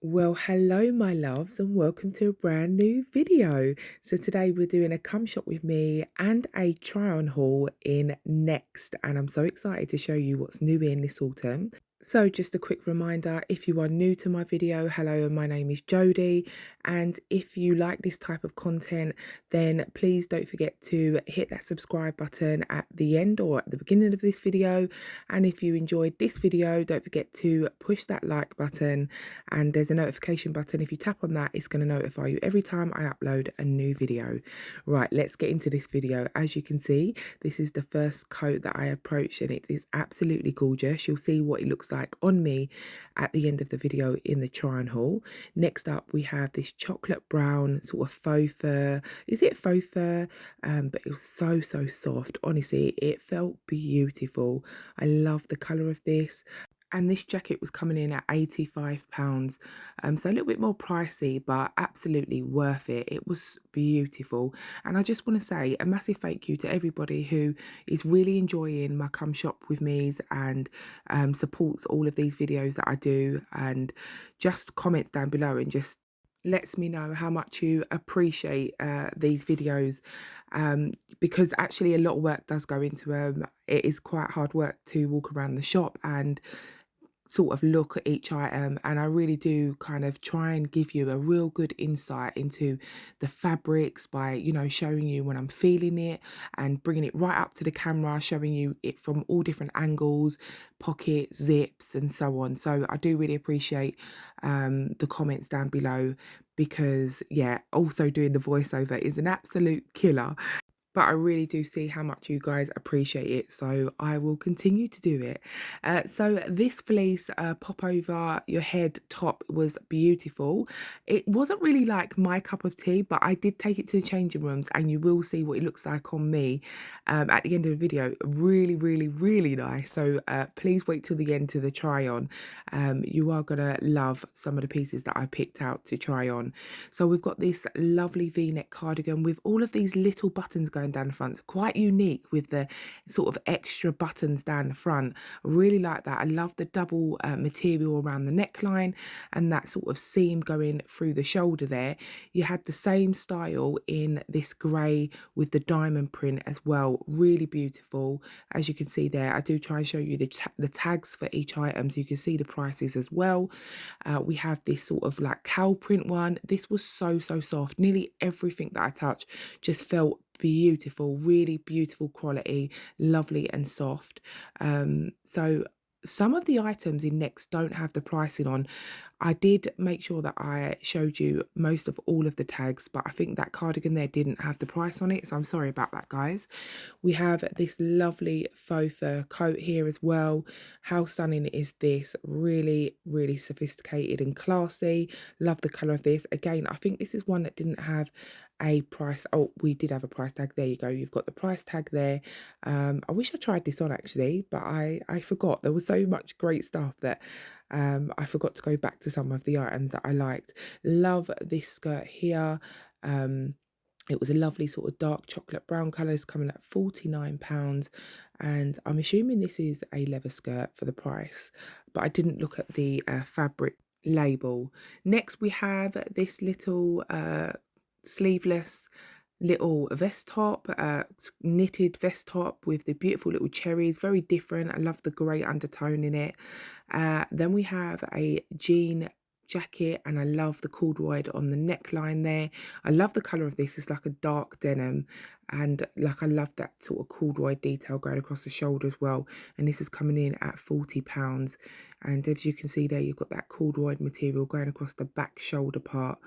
Well, hello, my loves, and welcome to a brand new video. So today we're doing a come shop with me and a try on haul in Next, and I'm so excited to show you what's new in this autumn. So just a quick reminder, if you are new to my video, hello, my name is Jodie, and if you like this type of content, then please don't forget to hit that subscribe button at the end or at the beginning of this video. And if you enjoyed this video, don't forget to push that like button, and there's a notification button. If you tap on that, it's going to notify you every time I upload a new video. Right, let's get into this video. As you can see, this is the first coat that I approached, and it is absolutely gorgeous. You'll see what it looks like on me at the end of the video in the try and haul. Next up, we have this chocolate brown sort of faux fur. Is it faux fur? But it was so soft. Honestly, it felt beautiful. I love the colour of this. And this jacket was coming in at £85. So a little bit more pricey, but absolutely worth it. It was beautiful. And I just want to say a massive thank you to everybody who is really enjoying my come shop with me's and supports all of these videos that I do, and just comments down below and just lets me know how much you appreciate these videos, because actually a lot of work does go into them. It is quite hard work to walk around the shop and sort of look at each item, and I really do kind of try and give you a real good insight into the fabrics by, you know, showing you when I'm feeling it and bringing it right up to the camera, showing you it from all different angles, pockets, zips and so on. So I do really appreciate the comments down below, because yeah, also doing the voiceover is an absolute killer, but I really do see how much you guys appreciate it, so I will continue to do it. So this fleece pop over your head top was beautiful. It wasn't really like my cup of tea, but I did take it to the changing rooms, and you will see what it looks like on me at the end of the video. Really nice. So please wait till the end to the try on. You are gonna love some of the pieces that I picked out to try on. So we've got this lovely V-neck cardigan with all of these little buttons going down the front. It's quite unique with the sort of extra buttons down the front. I really like that. I love the double material around the neckline and that sort of seam going through the shoulder there. You had the same style in this grey with the diamond print as well. Really beautiful. As you can see there, I do try and show you the tags for each item so you can see the prices as well. We have this sort of like cow print one. This was so soft. Nearly everything that I touched just felt beautiful, really beautiful quality, lovely and soft. So some of the items in Next don't have the pricing on. I did make sure that I showed you most of all of the tags, but I think that cardigan there didn't have the price on it, so I'm sorry about that, guys. We have this lovely faux fur coat here as well. How stunning is this? Really sophisticated and classy. Love the colour of this. Again, I think this is one that didn't have a price. Oh, we did have a price tag. There you go. You've got the price tag there. I wish I tried this on actually, but I forgot. There was so much great stuff that I forgot to go back to some of the items that I liked. Love this skirt here. It was a lovely sort of dark chocolate brown colour. It's coming at £49, and I'm assuming this is a leather skirt for the price, but I didn't look at the fabric label. Next we have this little sleeveless little vest top, knitted vest top with the beautiful little cherries. Very different. I love the grey undertone in it. Then we have a jean jacket, and I love the corduroy on the neckline there. I love the colour of this. It's like a dark denim, and like I love that sort of corduroy detail going across the shoulder as well. And this was coming in at £40, and as you can see there, you've got that corduroy material going across the back shoulder part.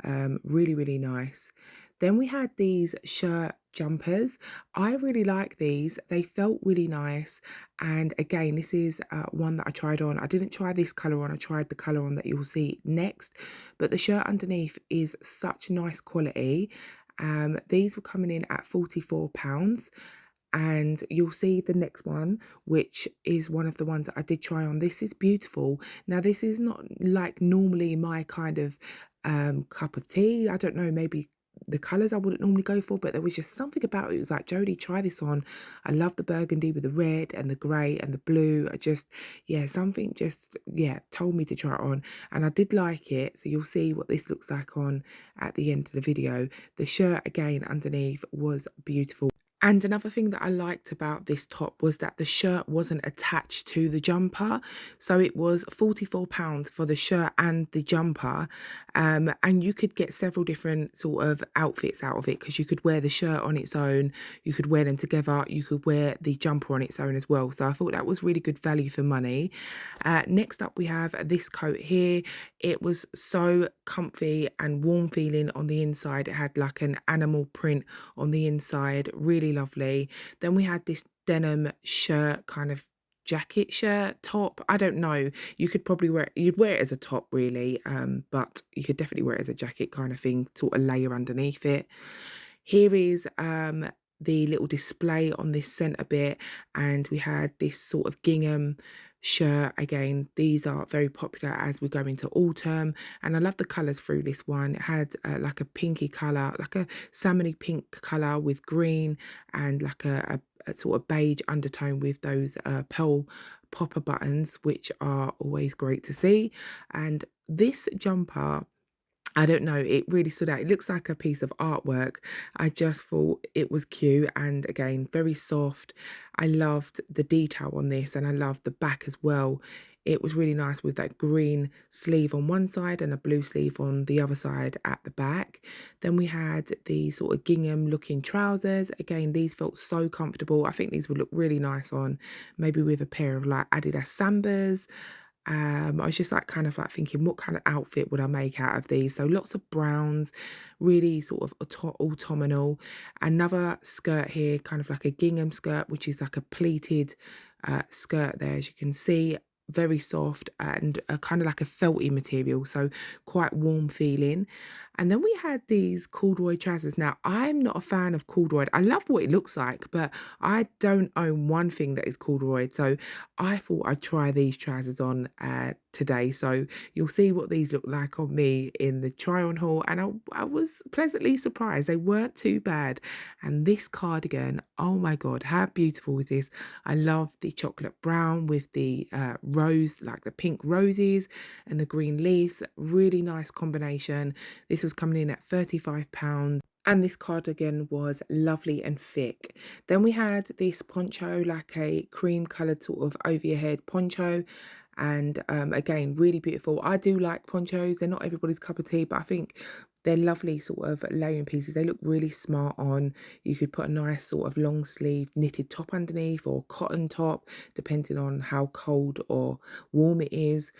Really nice. Then we had these shirt jumpers. I really like these. They felt really nice. And again, this is one that I tried on. I didn't try this colour on. I tried the colour on that you'll see next. But the shirt underneath is such nice quality. These were coming in at £44. And you'll see the next one, which is one of the ones that I did try on. This is beautiful. Now, this is not like normally my kind of cup of tea. I don't know, maybe the colours I wouldn't normally go for, but there was just something about it. It was like, Jodie, try this on. I love the burgundy with the red and the grey and the blue. I just, yeah, something just, yeah, told me to try it on. And I did like it. So you'll see what this looks like on at the end of the video. The shirt again underneath was beautiful. And another thing that I liked about this top was that the shirt wasn't attached to the jumper. So it was £44 for the shirt and the jumper. And you could get several different sort of outfits out of it, because you could wear the shirt on its own, you could wear them together, you could wear the jumper on its own as well. So I thought that was really good value for money. Next up, we have this coat here. It was so comfy and warm feeling on the inside. It had like an animal print on the inside, really lovely. Then we had this denim shirt, kind of jacket shirt top. I don't know, you could probably you'd wear it as a top really, but you could definitely wear it as a jacket kind of thing, sort of layer underneath it. Here is the little display on this centre bit, and we had this sort of gingham shirt. Again, these are very popular as we go into autumn, and I love the colours through this one. It had like a pinky colour, like a salmony pink colour with green, and like a sort of beige undertone with those pearl popper buttons, which are always great to see. And this jumper, I don't know, it really stood out. It looks like a piece of artwork. I just thought it was cute, and again, very soft. I loved the detail on this, and I loved the back as well. It was really nice with that green sleeve on one side and a blue sleeve on the other side at the back. Then we had the sort of gingham looking trousers. Again, these felt so comfortable. I think these would look really nice on maybe with a pair of like Adidas Sambas. I was just like kind of like thinking, what kind of outfit would I make out of these? So lots of browns, really sort of autumnal. Another skirt here, kind of like a gingham skirt, which is like a pleated skirt there, as you can see. Very soft and kind of like a felty material, so quite warm feeling. And then we had these corduroy trousers. Now, I'm not a fan of corduroy. I love what it looks like, but I don't own one thing that is corduroy. So I thought I'd try these trousers on today. So you'll see what these look like on me in the try on haul. And I was pleasantly surprised. They weren't too bad. And this cardigan, oh my God, how beautiful is this? I love the chocolate brown with the rose, like the pink roses and the green leaves. Really nice combination. This was coming in at £35. And this cardigan was lovely and thick. Then we had this poncho, like a cream coloured sort of over your head poncho. And again, really beautiful. I do like ponchos. They're not everybody's cup of tea, but I think they're lovely sort of layering pieces. They look really smart on. You could put a nice sort of long sleeve knitted top underneath, or cotton top, depending on how cold or warm it is.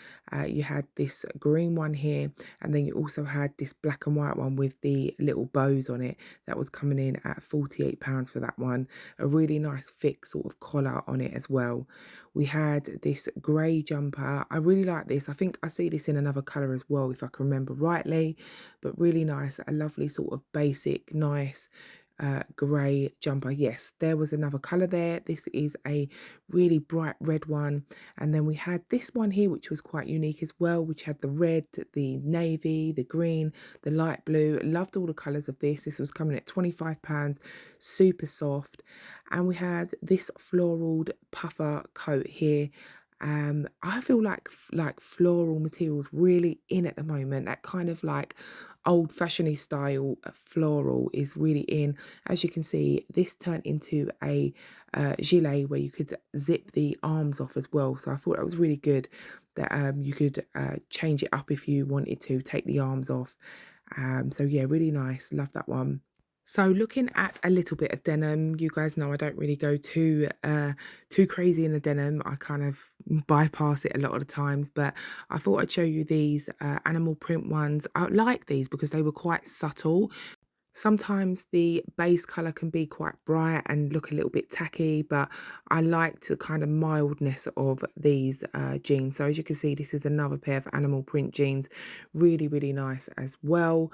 You had this green one here, and then you also had this black and white one with the little bows on it. That was coming in at £48 for that one. A really nice thick sort of collar on it as well. We had this grey jumper. I really like this. I think I see this in another colour as well, if I can remember rightly, but really nice. A lovely sort of basic, nice grey jumper. Yes, there was another colour there. This is a really bright red one. And then we had this one here, which was quite unique as well, which had the red, the navy, the green, the light blue. Loved all the colours of this. This was coming at £25, super soft. And we had this floral puffer coat here. I feel like floral materials really in at the moment. That kind of like old-fashioned style floral is really in. As you can see, this turned into a gilet where you could zip the arms off as well. So I thought that was really good, that you could change it up if you wanted to, take the arms off. So yeah, really nice. Love that one. So looking at a little bit of denim, you guys know I don't really go too crazy in the denim. I kind of bypass it a lot of the times, but I thought I'd show you these animal print ones. I like these because they were quite subtle. Sometimes the base colour can be quite bright and look a little bit tacky, but I like the kind of mildness of these jeans. So as you can see, this is another pair of animal print jeans. Really, really nice as well.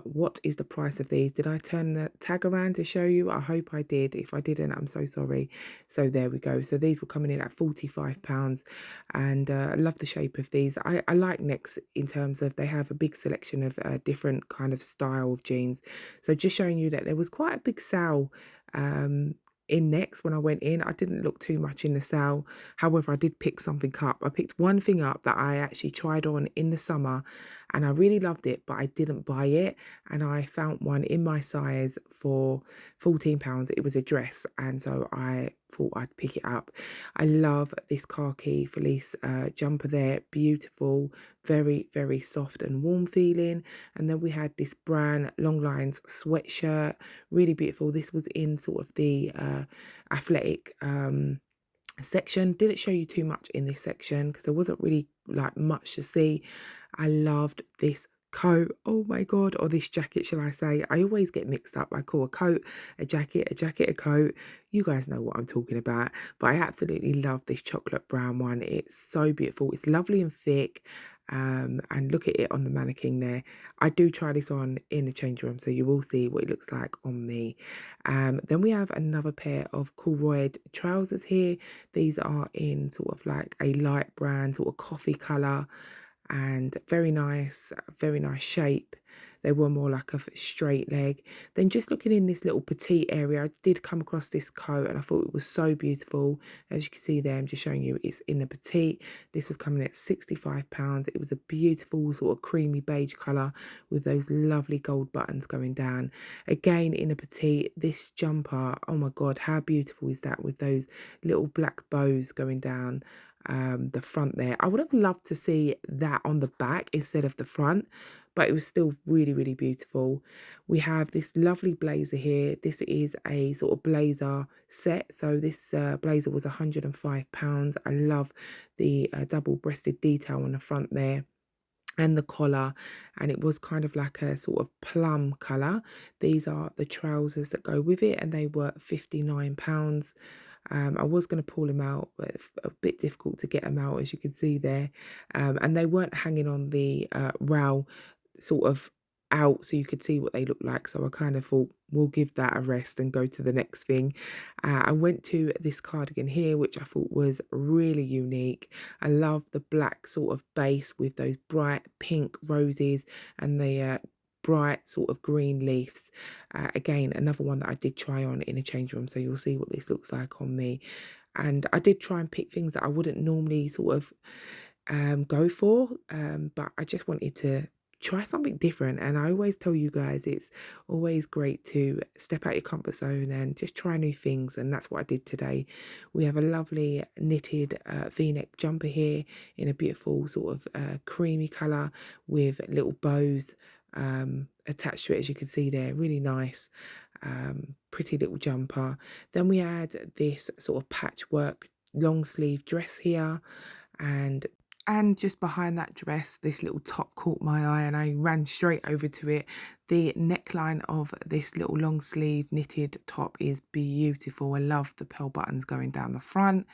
What is the price of these? Did I turn the tag around to show you? I hope I did. If I didn't, I'm so sorry. So there we go. So these were coming in at £45, and I love the shape of these. I like Next in terms of they have a big selection of different kind of style of jeans. So just showing you that there was quite a big sale in Next. When I went in, I didn't look too much in the sale. However, I did pick something up. I picked one thing up that I actually tried on in the summer and I really loved it, but I didn't buy it. And I found one in my size for £14. It was a dress, and so I thought I'd pick it up. I love this khaki fleece jumper there. Beautiful, very, very soft and warm feeling. And then we had this brand long lines sweatshirt, really beautiful. This was in sort of the athletic section. Didn't show you too much in this section because there wasn't really like much to see. I loved this coat, oh my god, or this jacket, shall I say. I always get mixed up. I call a coat a jacket, a coat. You guys know what I'm talking about. But I absolutely love this chocolate brown one. It's so beautiful. It's lovely and thick. And look at it on the mannequin there. I do try this on in the change room, so you will see what it looks like on me. Then we have another pair of corduroy trousers here. These are in sort of like a light brown, sort of coffee colour, and very nice shape. They were more like a straight leg. Then just looking in this little petite area, I did come across this coat and I thought it was so beautiful. As you can see there, I'm just showing you it's in the petite. This was coming at £65. It was a beautiful sort of creamy beige colour with those lovely gold buttons going down. Again, in a petite, this jumper, oh my God, how beautiful is that with those little black bows going down the front there. I would have loved to see that on the back instead of the front, but it was still really, really beautiful. We have this lovely blazer here. This is a sort of blazer set. So this blazer was £105. I love the double-breasted detail on the front there and the collar, and it was kind of like a sort of plum colour. These are the trousers that go with it, and they were £59. I was going to pull them out, but it's a bit difficult to get them out, as you can see there. And they weren't hanging on the rail sort of out so you could see what they look like. So I kind of thought we'll give that a rest and go to the next thing. I went to this cardigan here, which I thought was really unique. I love the black sort of base with those bright pink roses and the bright sort of green leaves. Again, another one that I did try on in a change room, so you'll see what this looks like on me. And I did try and pick things that I wouldn't normally sort of go for, but I just wanted to try something different. And I always tell you guys, it's always great to step out your comfort zone and just try new things, and that's what I did today. We have a lovely knitted v-neck jumper here in a beautiful sort of creamy colour with little bows attached to it, as you can see there. Really nice, pretty little jumper. Then we had this sort of patchwork long sleeve dress here, and just behind that dress, this little top caught my eye and I ran straight over to it. The neckline of this little long sleeve knitted top is beautiful. I love the pearl buttons going down the front.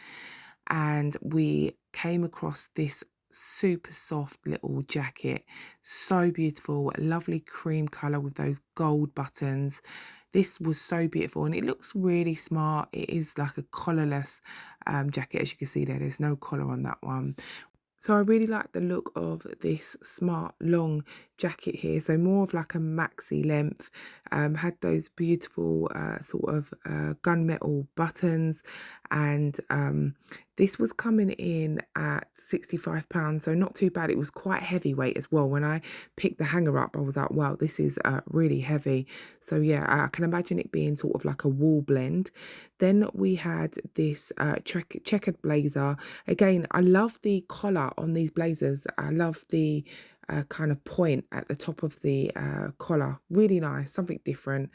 And we came across this super soft little jacket. So beautiful, lovely cream colour with those gold buttons. This was so beautiful and it looks really smart. It is like a collarless jacket, as you can see there. There's no collar on that one. So I really like the look of this smart long jacket here. So more of like a maxi length, had those beautiful sort of gunmetal buttons, and this was coming in at £65, so not too bad. It was quite heavyweight as well. When I picked the hanger up, I was like, wow, this is really heavy. So yeah, I can imagine it being sort of like a wool blend. Then we had this checkered blazer. Again, I love the collar on these blazers. I love the kind of point at the top of the collar. Really nice, something different.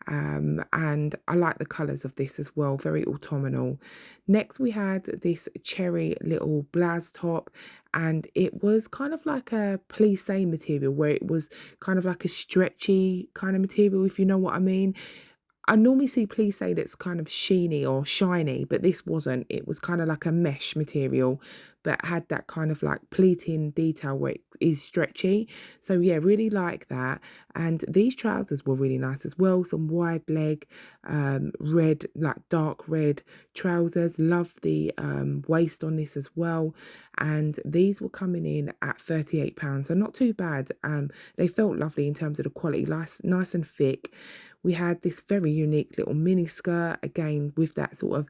And I like the colours of this as well, very autumnal. Next we had this cherry little blouse top, and it was kind of like a plissé material, where it was kind of like a stretchy kind of material, if you know what I mean. I normally see plissé that's kind of sheeny or shiny, but this wasn't. It was kind of like a mesh material, but had that kind of like pleating detail where it is stretchy. So yeah, really like that. And these trousers were really nice as well. Some wide leg, red, like dark red trousers. Love the waist on this as well. And these were coming in at £38, so not too bad. They felt lovely in terms of the quality, nice and thick. We had this very unique little mini skirt, again with that sort of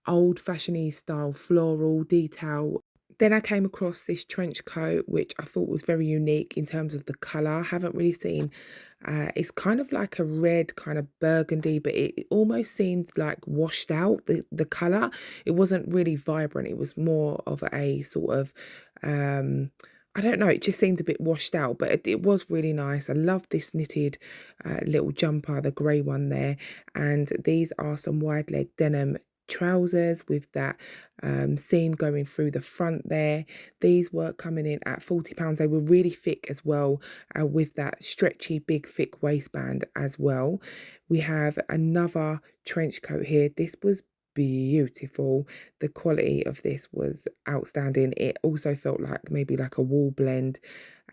old-fashioned style floral detail. Then I came across this trench coat, which I thought was very unique in terms of the colour. I haven't really seen, it's kind of like a red kind of burgundy, but it almost seemed like washed out, the colour. It wasn't really vibrant. It was more of a sort of, I don't know, it just seemed a bit washed out, but it was really nice. I love this knitted little jumper, the grey one there. And these are some wide leg denim trousers with that seam going through the front there. These were coming in at £40. They were really thick as well, with that stretchy big thick waistband as well. We have another trench coat here. This was beautiful. The quality of this was outstanding. It also felt like maybe like a wool blend.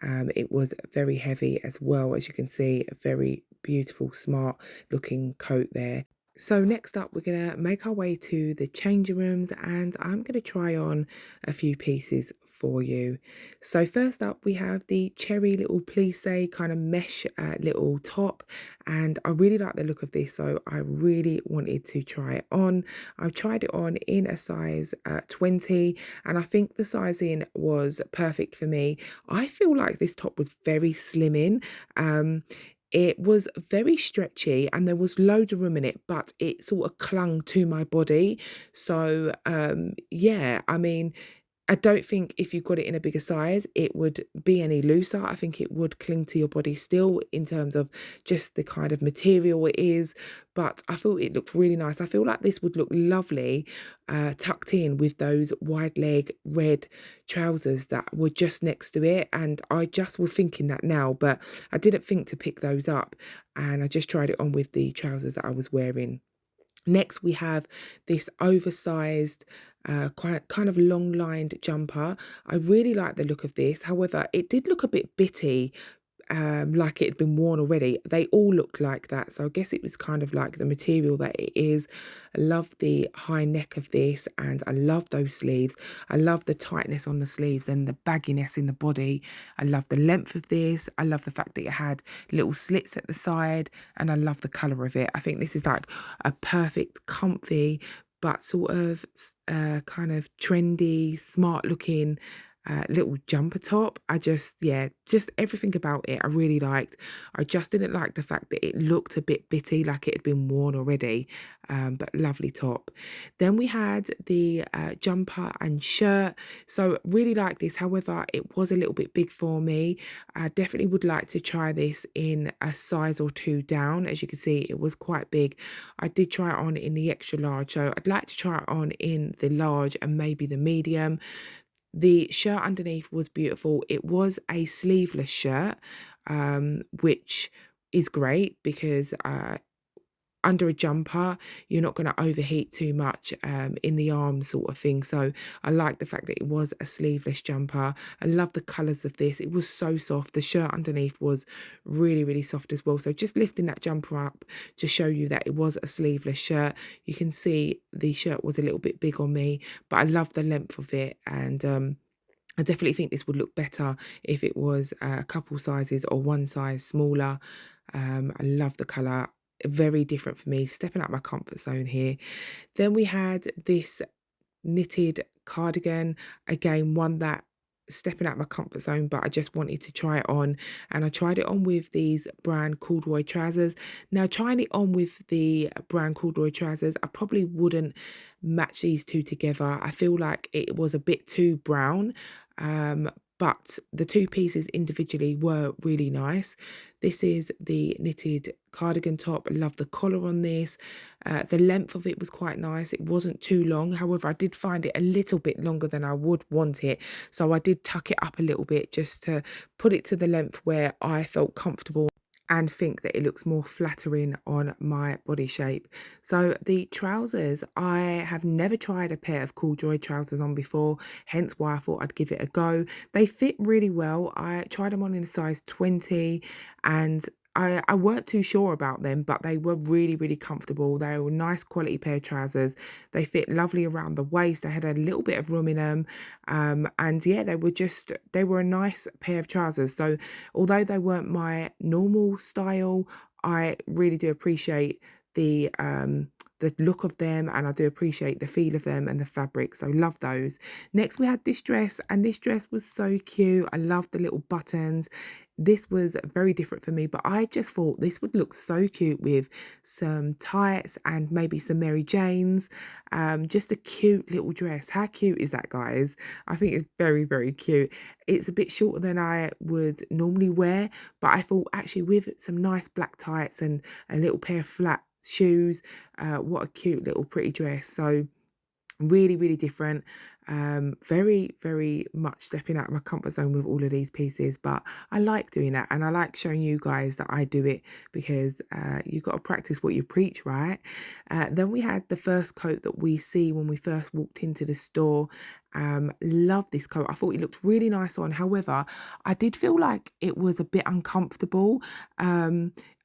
It was very heavy as well, as you can see. A very beautiful, smart looking coat there. So next up, we're going to make our way to the changing rooms, and I'm going to try on a few pieces for you. So first up, we have the cherry little plissé kind of mesh little top, and I really like the look of this, so I really wanted to try it on. I've tried it on in a size 20, and I think the sizing was perfect for me. I feel like this top was very slimming. It was very stretchy and there was loads of room in it, but it sort of clung to my body. So, yeah, I mean, I don't think if you got it in a bigger size, it would be any looser. I think it would cling to your body still in terms of just the kind of material it is. But I thought it looked really nice. I feel like this would look lovely tucked in with those wide leg red trousers that were just next to it. And I just was thinking that now, but I didn't think to pick those up. And I just tried it on with the trousers that I was wearing. Next, we have this oversized, quite kind of long lined jumper. I really like the look of this. However, it did look a bit bitty, like it had been worn already. They all looked like that. So I guess it was kind of like the material that it is. I love the high neck of this and I love those sleeves. I love the tightness on the sleeves and the bagginess in the body. I love the length of this. I love the fact that it had little slits at the side and I love the colour of it. I think this is like a perfect, comfy, but sort of kind of trendy, smart looking little jumper top. Yeah, just everything about it I really liked. I just didn't like the fact that it looked a bit bitty, like it had been worn already, but lovely top. Then we had the jumper and shirt. So really like this. However, it was a little bit big for me. I definitely would like to try this in a size or two down. As you can see, it was quite big. I did try it on in the extra large, so I'd like to try it on in the large and maybe the medium. The shirt underneath was beautiful. It was a sleeveless shirt, which is great because under a jumper, you're not going to overheat too much in the arms sort of thing. So I like the fact that it was a sleeveless jumper. I love the colours of this. It was so soft. The shirt underneath was really, really soft as well. So just lifting that jumper up to show you that it was a sleeveless shirt. You can see the shirt was a little bit big on me, but I love the length of it. And I definitely think this would look better if it was a couple sizes or one size smaller. I love the colour. Very different for me, stepping out my comfort zone here. Then we had this knitted cardigan, again one that stepping out my comfort zone, but I just wanted to try it on, and I tried it on with these brown corduroy trousers. Now trying it on with the brown corduroy trousers, I probably wouldn't match these two together. I feel like it was a bit too brown, but the two pieces individually were really nice. This is the knitted cardigan top. I love the collar on this. The length of it was quite nice. It wasn't too long. However, I did find it a little bit longer than I would want it. So I did tuck it up a little bit just to put it to the length where I felt comfortable. and think that it looks more flattering on my body shape. So the trousers, I have never tried a pair of corduroy trousers on before, hence why I thought I'd give it a go. They fit really well. I tried them on in a size 20, and I weren't too sure about them, but they were really, really comfortable. They were a nice quality pair of trousers. They fit lovely around the waist. I had a little bit of room in them. And yeah, they were a nice pair of trousers. So although they weren't my normal style, I really do appreciate the look of them, and I do appreciate the feel of them and the fabric. So love those. Next we had this dress, and this dress was so cute. I love the little buttons. This was very different for me, but I just thought this would look so cute with some tights and maybe some Mary Janes. Just a cute little dress. How cute is that, guys? I think it's very, very cute. It's a bit shorter than I would normally wear, but I thought actually with some nice black tights and a little pair of flat shoes, what a cute little pretty dress. So really, really different. Very, very much stepping out of my comfort zone with all of these pieces, but I like doing that, and I like showing you guys that I do it, because you've got to practice what you preach, right? Then we had the first coat that we see when we first walked into the store. Love this coat. I thought it looked really nice on. However, I did feel like it was a bit uncomfortable.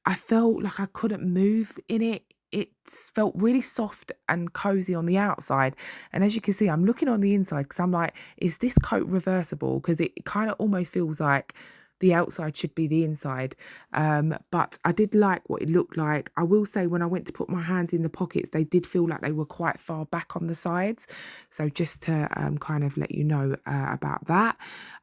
I felt like I couldn't move in it. It felt really soft and cozy on the outside. And as you can see, I'm looking on the inside because I'm like, is this coat reversible? Because it kind of almost feels like the outside should be the inside. But I did like what it looked like. I will say when I went to put my hands in the pockets, they did feel like they were quite far back on the sides. So just to kind of let you know about that.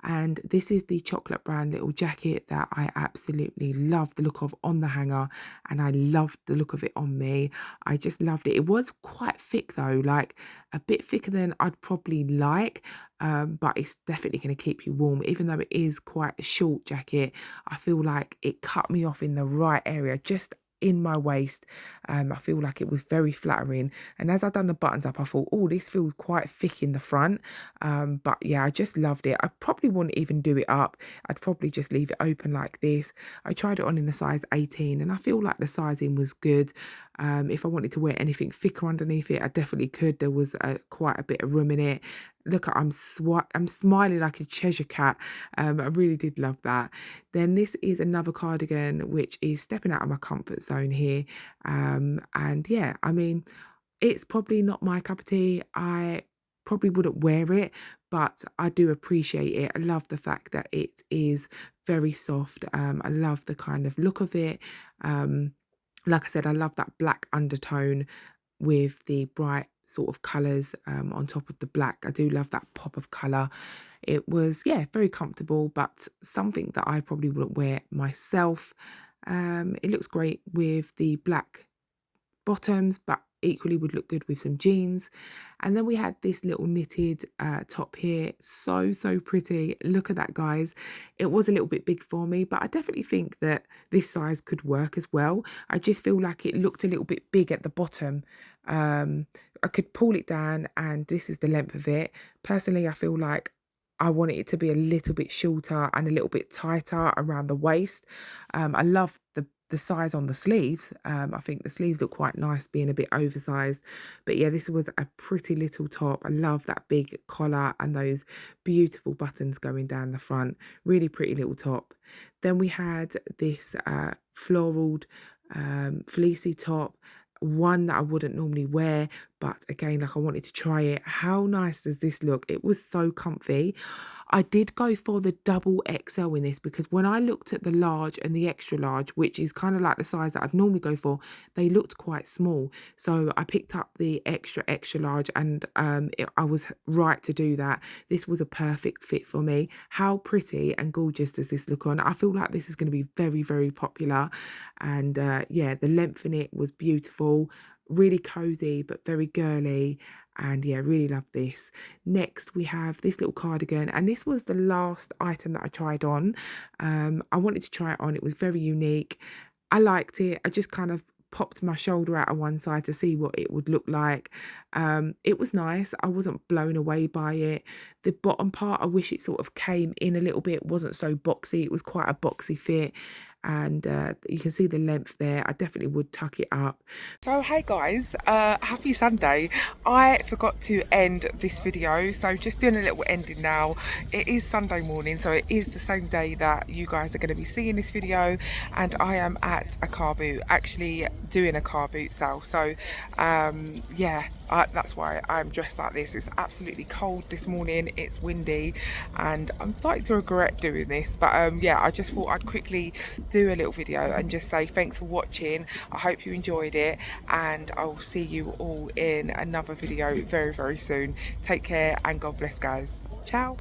And this is the chocolate brown little jacket that I absolutely love the look of on the hanger, and I loved the look of it on me. I just loved it. It was quite thick though, like a bit thicker than I'd probably like. But it's definitely going to keep you warm. Even though it is quite a short jacket, I feel like it cut me off in the right area, just in my waist. I feel like it was very flattering. And as I done the buttons up, I thought, oh, this feels quite thick in the front. But yeah, I just loved it. I probably wouldn't even do it up. I'd probably just leave it open like this. I tried it on in a size 18, and I feel like the sizing was good. If I wanted to wear anything thicker underneath it, I definitely could. There was quite a bit of room in it. Look, I'm smiling like a Cheshire cat. I really did love that. Then this is another cardigan, which is stepping out of my comfort zone here. And yeah, I mean, it's probably not my cup of tea. I probably wouldn't wear it, but I do appreciate it. I love the fact that it is very soft. I love the kind of look of it. Like I said, I love that black undertone with the bright sort of colours on top of the black. I do love that pop of colour. It was, yeah, very comfortable, but something that I probably wouldn't wear myself. It looks great with the black bottoms, but equally would look good with some jeans. And then we had this little knitted top here. So, so pretty. Look at that, guys. It was a little bit big for me, but I definitely think that this size could work as well. I just feel like it looked a little bit big at the bottom. I could pull it down, and this is the length of it. Personally, I feel like I want it to be a little bit shorter and a little bit tighter around the waist. I love the size on the sleeves. I think the sleeves look quite nice being a bit oversized. But yeah, this was a pretty little top. I love that big collar and those beautiful buttons going down the front. Really pretty little top. Then we had this floral fleecy top, one that I wouldn't normally wear, but again, like I wanted to try it. How nice does this look? It was so comfy. I did go for the double XL in this because when I looked at the large and the extra large, which is kind of like the size that I'd normally go for, they looked quite small. So I picked up the extra large, and I was right to do that. This was a perfect fit for me. How pretty and gorgeous does this look on? I feel like this is going to be very, very popular. And yeah, the length in it was beautiful, really cozy, but very girly. And yeah, really love this. Next, we have this little cardigan, and this was the last item that I tried on. I wanted to try it on. It was very unique. I liked it. I just kind of popped my shoulder out of one side to see what it would look like. It was nice. I wasn't blown away by it. The bottom part, I wish it sort of came in a little bit. It wasn't so boxy. It was quite a boxy fit. and you can see the length there. I definitely would tuck it up. So hey guys, happy Sunday. I forgot to end this video, so just doing a little ending now. It is Sunday morning, so it is the same day that you guys are going to be seeing this video, and I am at a car boot, actually doing a car boot sale. So yeah, that's why I'm dressed like this. It's absolutely cold this morning, it's windy, and I'm starting to regret doing this, but yeah, I just thought I'd quickly do a little video and just say thanks for watching. I hope you enjoyed it, and I will see you all in another video very, very soon. Take care and God bless, guys. Ciao.